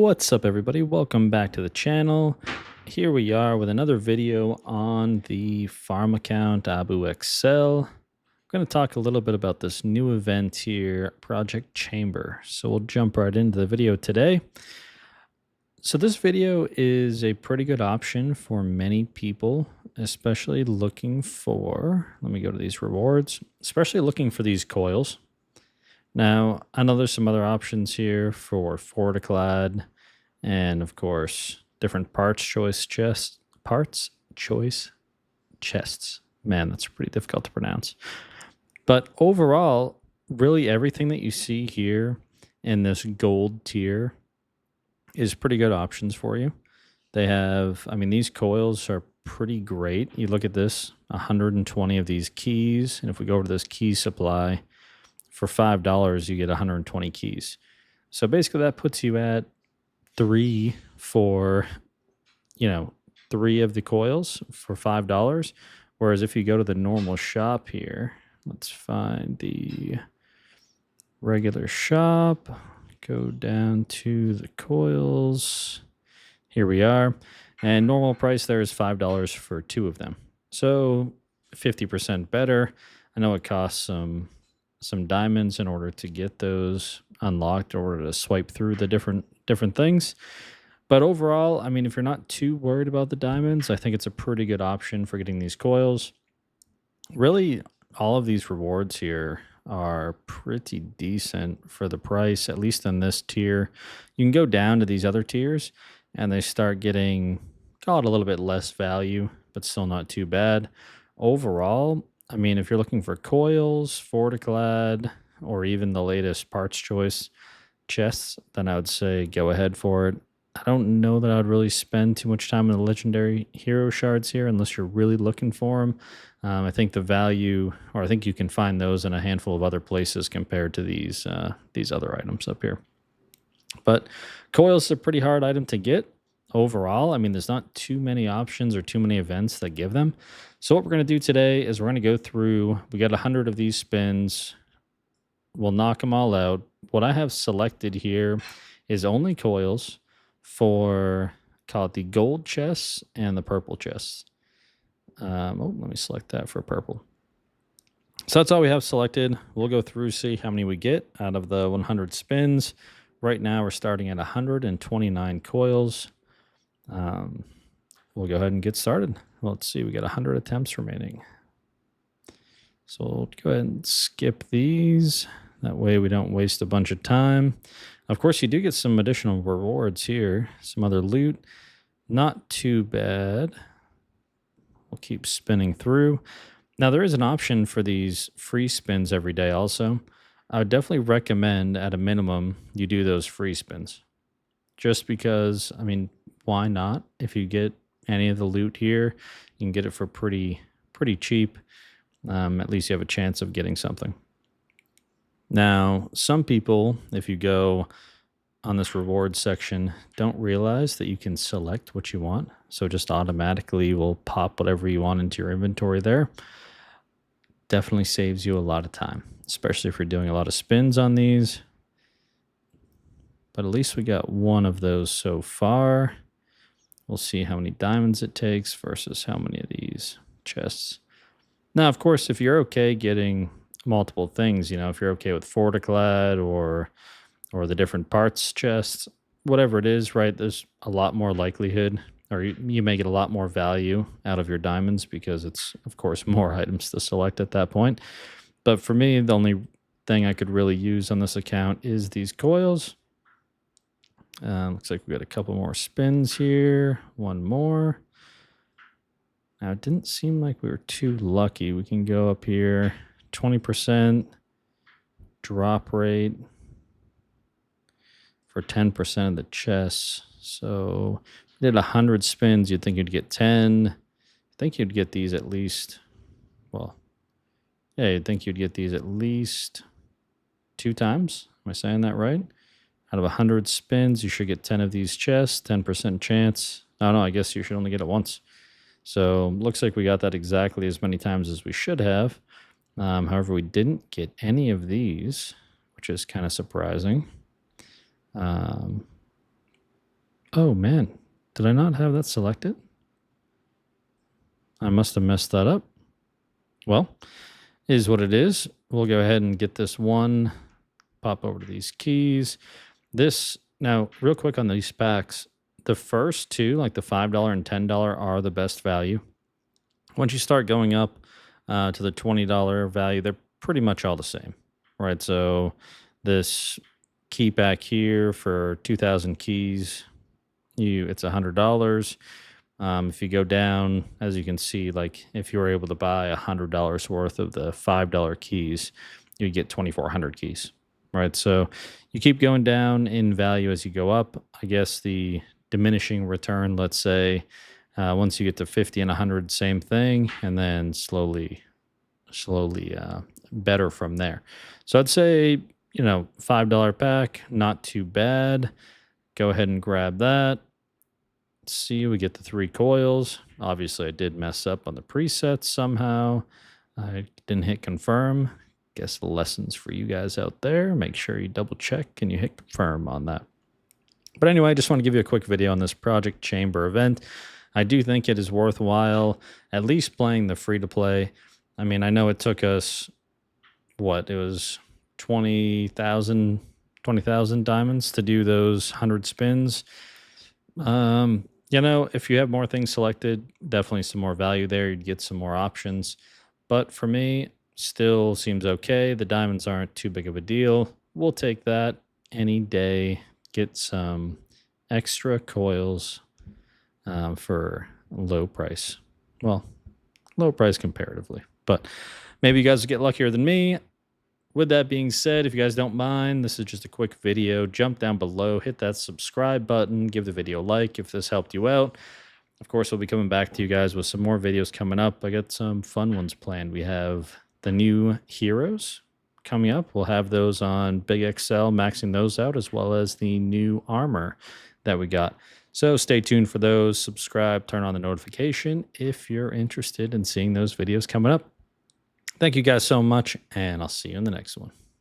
What's up, everybody? Welcome back to the channel. Here we are with another video on the farm account Abu Excel. I'm going to talk a little bit about this new event here, Project Chamber. So we'll jump right into the video today. So this video is a pretty good option for many people, especially looking for, let me go to these rewards, especially looking for these coils. Now, I know there's some other options here for Forticlad and, of course, different parts choice chests. Man, that's pretty difficult to pronounce. But overall, really everything that you see here in this gold tier is pretty good options for you. They have, these coils are pretty great. You look at this, 120 of these keys. And if we go over to this key supply, for $5, you get 120 keys. So basically that puts you at 3 for, 3 of the coils for $5. Whereas if you go to the normal shop here, let's find the regular shop, go down to the coils. Here we are. And normal price there is $5 for 2 of them. So 50% better. I know it costs some diamonds in order to get those unlocked, in order to swipe through the different things. But overall, if you're not too worried about the diamonds, I think it's a pretty good option for getting these coils. Really, all of these rewards here are pretty decent for the price, at least in this tier. You can go down to these other tiers and they start getting, call it a little bit less value, but still not too bad. Overall, if you're looking for coils, Forticlad, or even the latest parts choice chests, then I would say go ahead for it. I don't know that I would really spend too much time on the legendary hero shards here unless you're really looking for them. I think the value, or I think you can find those in a handful of other places compared to these other items up here. But coils is a pretty hard item to get overall. There's not too many options or too many events that give them. So what we're going to do today is we're going to go through, we got 100 of these spins. We'll knock them all out. What I have selected here is only coils for, call it the gold chests and the purple chests. Let me select that for purple. So that's all we have selected. We'll go through, see how many we get out of the 100 spins. Right now we're starting at 129 coils. We'll go ahead and get started. Let's see, we got 100 attempts remaining. So we'll go ahead and skip these. That way we don't waste a bunch of time. Of course, you do get some additional rewards here. Some other loot. Not too bad. We'll keep spinning through. Now, there is an option for these free spins every day also. I would definitely recommend, at a minimum, you do those free spins. Just because, why not? If you get any of the loot here, you can get it for pretty cheap. At least you have a chance of getting something. Now, some people, if you go on this reward section, don't realize that you can select what you want. So just automatically will pop whatever you want into your inventory there. Definitely saves you a lot of time, especially if you're doing a lot of spins on these. But at least we got one of those so far. We'll see how many diamonds it takes versus how many of these chests. Now, of course, if you're okay getting multiple things, if you're okay with Forticlad or the different parts chests, whatever it is, right, there's a lot more likelihood, or you may get a lot more value out of your diamonds because it's, of course, more items to select at that point. But for me, the only thing I could really use on this account is these coils. Looks like we got a couple more spins here. One more. Now, it didn't seem like we were too lucky. We can go up here. 20% drop rate for 10% of the chests. So if you did 100 spins, you'd think you'd get 10. I think you'd get these at least, you'd think you'd get these at least 2 times. Am I saying that right? Out of 100 spins, you should get 10 of these chests, 10% chance. No, I guess you should only get it once. So looks like we got that exactly as many times as we should have. However, we didn't get any of these, which is kind of surprising. Oh man, did I not have that selected? I must have messed that up. Well, is what it is. We'll go ahead and get this one, pop over to these keys. This, now, real quick on these packs, the first two, like the $5 and $10, are the best value. Once you start going up to the $20 value, they're pretty much all the same, right? So this key pack here for 2,000 keys, it's $100. If you go down, as you can see, like if you were able to buy $100 worth of the $5 keys, you get 2,400 keys, right? So you keep going down in value as you go up. I guess the diminishing return, let's say, once you get to 50 and 100, same thing, and then slowly better from there. So I'd say, $5 pack, not too bad. Go ahead and grab that. See, we get the 3 coils. Obviously, I did mess up on the presets somehow. I didn't hit confirm. Guess the lessons for you guys out there. Make sure you double check and you hit confirm on that. But anyway, I just want to give you a quick video on this Project Chamber event. I do think it is worthwhile, at least playing the free-to-play. I mean, I know it took us, it was 20,000 diamonds to do those 100 spins. If you have more things selected, definitely some more value there. You'd get some more options. But for me, still seems okay. The diamonds aren't too big of a deal. We'll take that any day. Get some extra coils for low price. Well, low price comparatively. But maybe you guys will get luckier than me. With that being said, if you guys don't mind, this is just a quick video. Jump down below, hit that subscribe button, give the video a like if this helped you out. Of course, we'll be coming back to you guys with some more videos coming up. I got some fun ones planned. We have the new heroes coming up. We'll have those on Big XL, maxing those out, as well as the new armor that we got. So stay tuned for those. Subscribe, turn on the notification if you're interested in seeing those videos coming up. Thank you guys so much, and I'll see you in the next one.